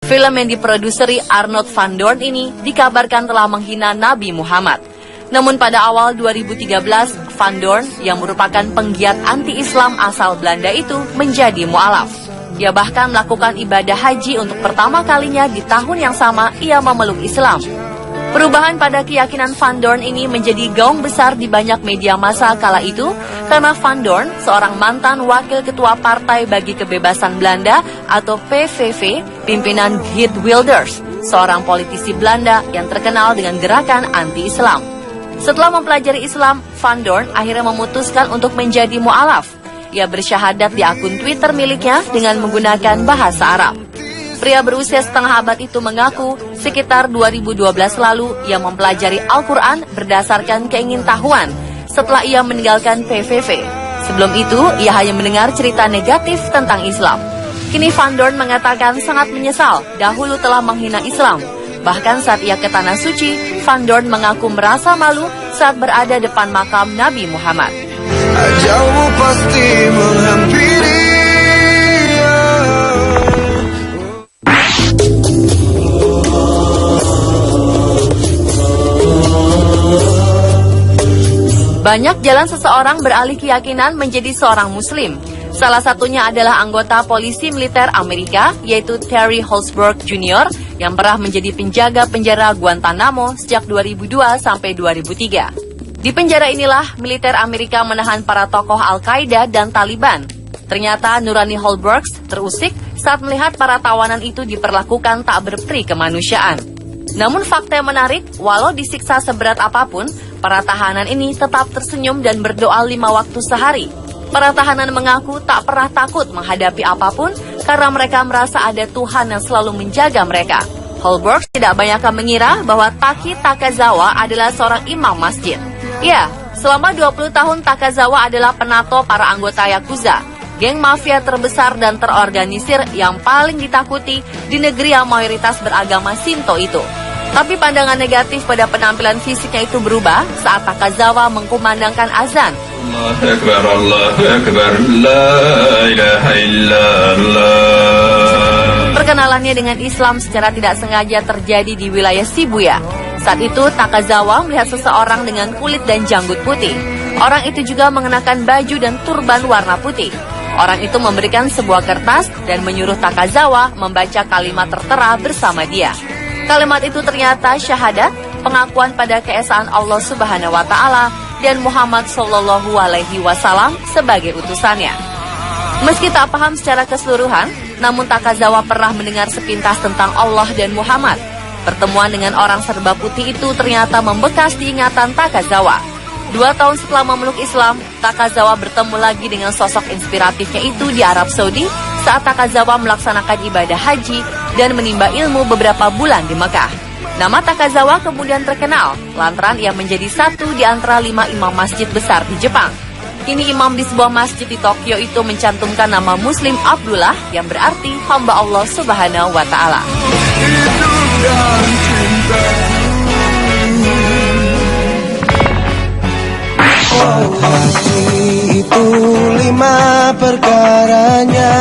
Film yang diproduseri Arnold van Doorn ini dikabarkan telah menghina Nabi Muhammad. Namun pada awal 2013, Van Doorn yang merupakan penggiat anti-Islam asal Belanda itu menjadi mu'alaf. Ia bahkan melakukan ibadah haji untuk pertama kalinya di tahun yang sama ia memeluk Islam. Perubahan pada keyakinan Van Doorn ini menjadi gaung besar di banyak media massa kala itu karena Van Doorn, seorang mantan wakil ketua Partai Bagi Kebebasan Belanda atau PVV, pimpinan Geert Wilders, seorang politisi Belanda yang terkenal dengan gerakan anti-Islam. Setelah mempelajari Islam, Van Doorn akhirnya memutuskan untuk menjadi mu'alaf. Ia bersyahadat di akun Twitter miliknya dengan menggunakan bahasa Arab. Pria berusia setengah abad itu mengaku sekitar 2012 lalu ia mempelajari Al-Quran berdasarkan keingintahuan setelah ia meninggalkan PVV. Sebelum itu, ia hanya mendengar cerita negatif tentang Islam. Kini Van Doorn mengatakan sangat menyesal dahulu telah menghina Islam. Bahkan saat ia ke Tanah Suci, Van Doorn mengaku merasa malu saat berada depan makam Nabi Muhammad. Ajalmu pasti menghampiri. Banyak jalan seseorang beralih keyakinan menjadi seorang muslim. Salah satunya adalah anggota polisi militer Amerika, yaitu Terry Holzberg Jr., yang pernah menjadi penjaga penjara Guantanamo sejak 2002 sampai 2003. Di penjara inilah militer Amerika menahan para tokoh Al-Qaeda dan Taliban. Ternyata Nurani Holzberg terusik saat melihat para tawanan itu diperlakukan tak berperi kemanusiaan. Namun fakta yang menarik, walau disiksa seberat apapun, para tahanan ini tetap tersenyum dan berdoa 5 waktu sehari. Para tahanan mengaku tak pernah takut menghadapi apapun karena mereka merasa ada Tuhan yang selalu menjaga mereka. Holzberg tidak banyak mengira bahwa Taki Takazawa adalah seorang imam masjid. Ya, selama 20 tahun Takazawa adalah penato para anggota Yakuza, geng mafia terbesar dan terorganisir yang paling ditakuti di negeri yang mayoritas beragama Shinto itu. Tapi pandangan negatif pada penampilan fisiknya itu berubah saat Takazawa mengkumandangkan azan. Allahu Akbar, Allahu Akbar, la ilaha illallah. Perkenalannya dengan Islam secara tidak sengaja terjadi di wilayah Shibuya. Saat itu Takazawa melihat seseorang dengan kulit dan janggut putih. Orang itu juga mengenakan baju dan turban warna putih. Orang itu memberikan sebuah kertas dan menyuruh Takazawa membaca kalimat tertera bersama dia. Kalimat itu ternyata syahadat, pengakuan pada keesaan Allah Subhanahu wa Ta'ala dan Muhammad Sallallahu Alaihi Wasallam sebagai utusannya. Meski tak paham secara keseluruhan, namun Takazawa pernah mendengar sepintas tentang Allah dan Muhammad. Pertemuan dengan orang serba putih itu ternyata membekas di ingatan Takazawa. 2 tahun setelah memeluk Islam, Takazawa bertemu lagi dengan sosok inspiratifnya itu di Arab Saudi saat Takazawa melaksanakan ibadah haji dan menimba ilmu beberapa bulan di Mekah. Nama Takazawa kemudian terkenal lantaran ia menjadi satu di antara 5 imam masjid besar di Jepang. Kini imam di sebuah masjid di Tokyo itu mencantumkan nama Muslim Abdullah yang berarti hamba Allah Subhanahu wa Ta'ala. Hati itu 5 perkaranya.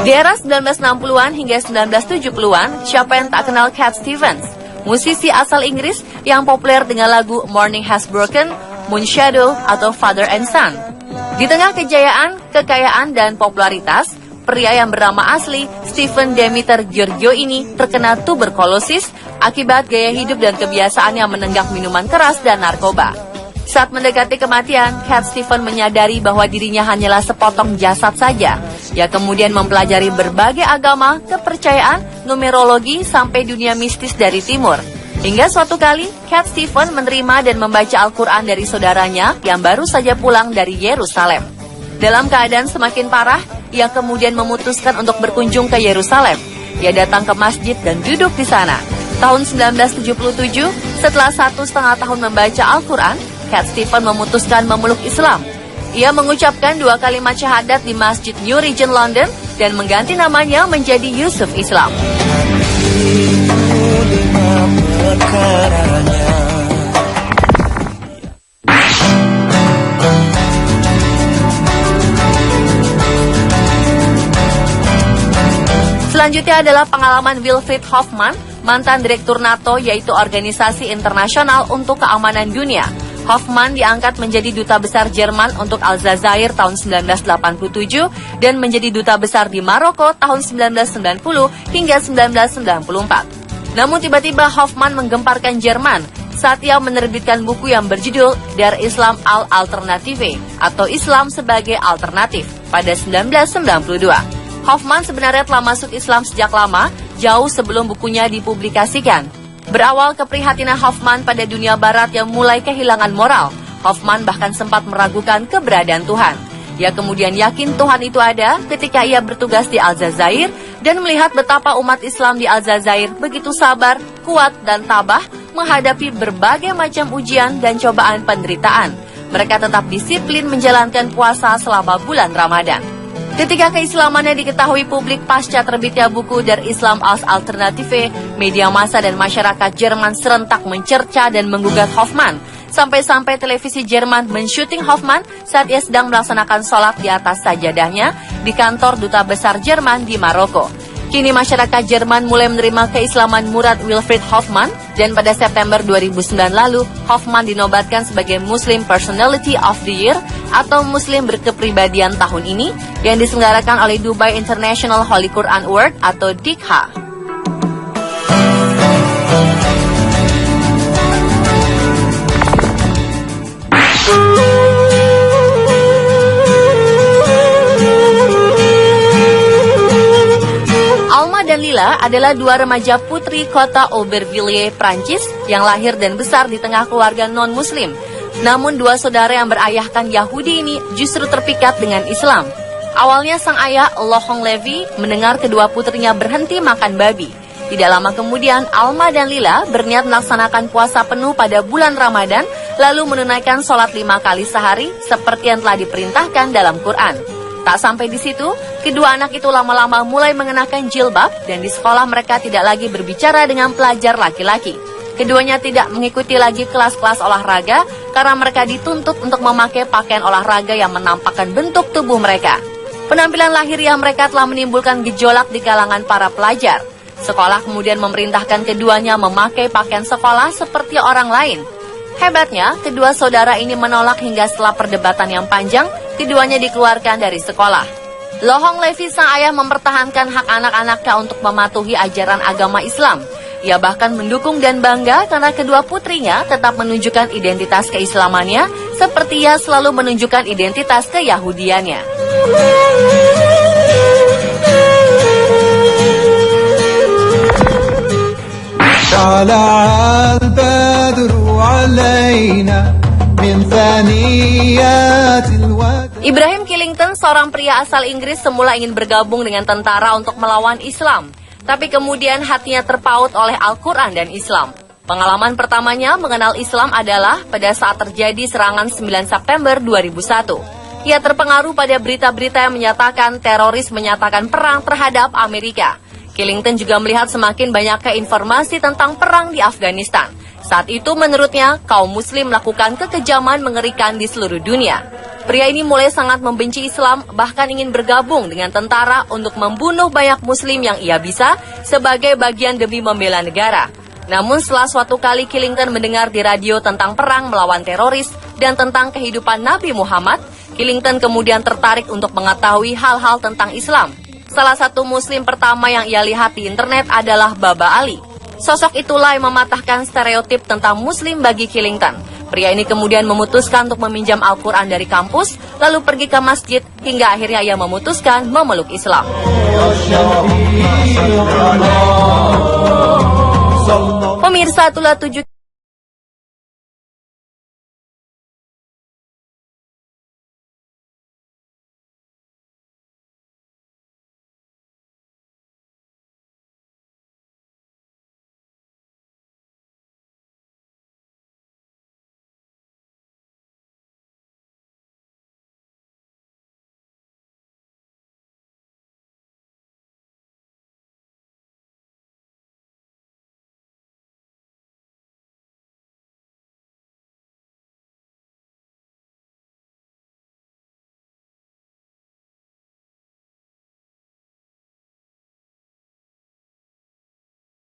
Di era 1960-an hingga 1970-an, siapa yang tak kenal Cat Stevens, musisi asal Inggris yang populer dengan lagu Morning Has Broken, Moonshadow, atau Father and Son. Di tengah kejayaan, kekayaan, dan popularitas, pria yang bernama asli Stephen Demeter Georgiou ini terkena tuberkulosis akibat gaya hidup dan kebiasaannya menenggak minuman keras dan narkoba. Saat mendekati kematian, Cat Stevens menyadari bahwa dirinya hanyalah sepotong jasad saja. Ia kemudian mempelajari berbagai agama, kepercayaan, numerologi, sampai dunia mistis dari timur. Hingga suatu kali, Cat Stevens menerima dan membaca Al-Quran dari saudaranya yang baru saja pulang dari Yerusalem. Dalam keadaan semakin parah, ia kemudian memutuskan untuk berkunjung ke Yerusalem. Ia datang ke masjid dan duduk di sana. Tahun 1977, setelah 1,5 tahun membaca Al-Quran, Cat Stevens memutuskan memeluk Islam. Ia mengucapkan 2 kalimat syahadat di Masjid New Regent London dan mengganti namanya menjadi Yusuf Islam. Selanjutnya adalah pengalaman Wilfried Hoffman, mantan direktur NATO, yaitu Organisasi Internasional untuk Keamanan Dunia. Hoffman diangkat menjadi duta besar Jerman untuk Aljazair tahun 1987 dan menjadi duta besar di Maroko tahun 1990 hingga 1994. Namun tiba-tiba Hoffman menggemparkan Jerman saat ia menerbitkan buku yang berjudul Der Islam al-Alternative atau Islam sebagai Alternatif pada 1992. Hoffman sebenarnya telah masuk Islam sejak lama, jauh sebelum bukunya dipublikasikan. Berawal keprihatinan Hoffman pada dunia barat yang mulai kehilangan moral, Hoffman bahkan sempat meragukan keberadaan Tuhan. Ia kemudian yakin Tuhan itu ada ketika ia bertugas di Aljazair dan melihat betapa umat Islam di Aljazair begitu sabar, kuat, dan tabah menghadapi berbagai macam ujian dan cobaan penderitaan. Mereka tetap disiplin menjalankan puasa selama bulan Ramadan. Ketika keislamannya diketahui publik pasca terbitnya buku Der Islam als Alternative, media massa dan masyarakat Jerman serentak mencerca dan menggugat Hoffman. Sampai-sampai televisi Jerman mensyuting Hoffman saat ia sedang melaksanakan sholat di atas sajadahnya di kantor Duta Besar Jerman di Maroko. Kini masyarakat Jerman mulai menerima keislaman murad Wilfried Hoffman dan pada September 2009 lalu, Hoffman dinobatkan sebagai Muslim Personality of the Year atau Muslim berkepribadian tahun ini yang diselenggarakan oleh Dubai International Holy Quran Award atau DIQHA. Alma dan Lila adalah dua remaja putri kota Aubervilliers, Prancis yang lahir dan besar di tengah keluarga non-muslim. Namun dua saudara yang berayahkan Yahudi ini justru terpikat dengan Islam. Awalnya sang ayah, Lohong Levi, mendengar kedua putrinya berhenti makan babi. Tidak lama kemudian, Alma dan Lila berniat melaksanakan puasa penuh pada bulan Ramadan, lalu menunaikan sholat 5 kali sehari seperti yang telah diperintahkan dalam Quran. Tak sampai di situ, kedua anak itu lama-lama mulai mengenakan jilbab dan di sekolah mereka tidak lagi berbicara dengan pelajar laki-laki. Keduanya tidak mengikuti lagi kelas-kelas olahraga karena mereka dituntut untuk memakai pakaian olahraga yang menampakkan bentuk tubuh mereka. Penampilan lahiriah mereka telah menimbulkan gejolak di kalangan para pelajar. Sekolah kemudian memerintahkan keduanya memakai pakaian sekolah seperti orang lain. Hebatnya, kedua saudara ini menolak hingga setelah perdebatan yang panjang, keduanya dikeluarkan dari sekolah. Lohong Levi sang ayah mempertahankan hak anak-anaknya untuk mematuhi ajaran agama Islam. Ia bahkan mendukung dan bangga karena kedua putrinya tetap menunjukkan identitas keislamannya seperti ia selalu menunjukkan identitas keyahudiannya. Ibrahim Killington, seorang pria asal Inggris, semula ingin bergabung dengan tentara untuk melawan Islam. Tapi kemudian hatinya terpaut oleh Al-Quran dan Islam. Pengalaman pertamanya mengenal Islam adalah pada saat terjadi serangan 9 September 2001. Ia terpengaruh pada berita-berita yang menyatakan teroris menyatakan perang terhadap Amerika. Killington juga melihat semakin banyaknya informasi tentang perang di Afghanistan. Saat itu menurutnya, kaum muslim melakukan kekejaman mengerikan di seluruh dunia. Pria ini mulai sangat membenci Islam, bahkan ingin bergabung dengan tentara untuk membunuh banyak muslim yang ia bisa sebagai bagian demi membela negara. Namun setelah suatu kali Killington mendengar di radio tentang perang melawan teroris dan tentang kehidupan Nabi Muhammad, Killington kemudian tertarik untuk mengetahui hal-hal tentang Islam. Salah satu muslim pertama yang ia lihat di internet adalah Baba Ali. Sosok itulah yang mematahkan stereotip tentang muslim bagi Killington. Pria ini kemudian memutuskan untuk meminjam Al-Quran dari kampus, lalu pergi ke masjid, hingga akhirnya ia memutuskan memeluk Islam. Pemirsa, itulah 7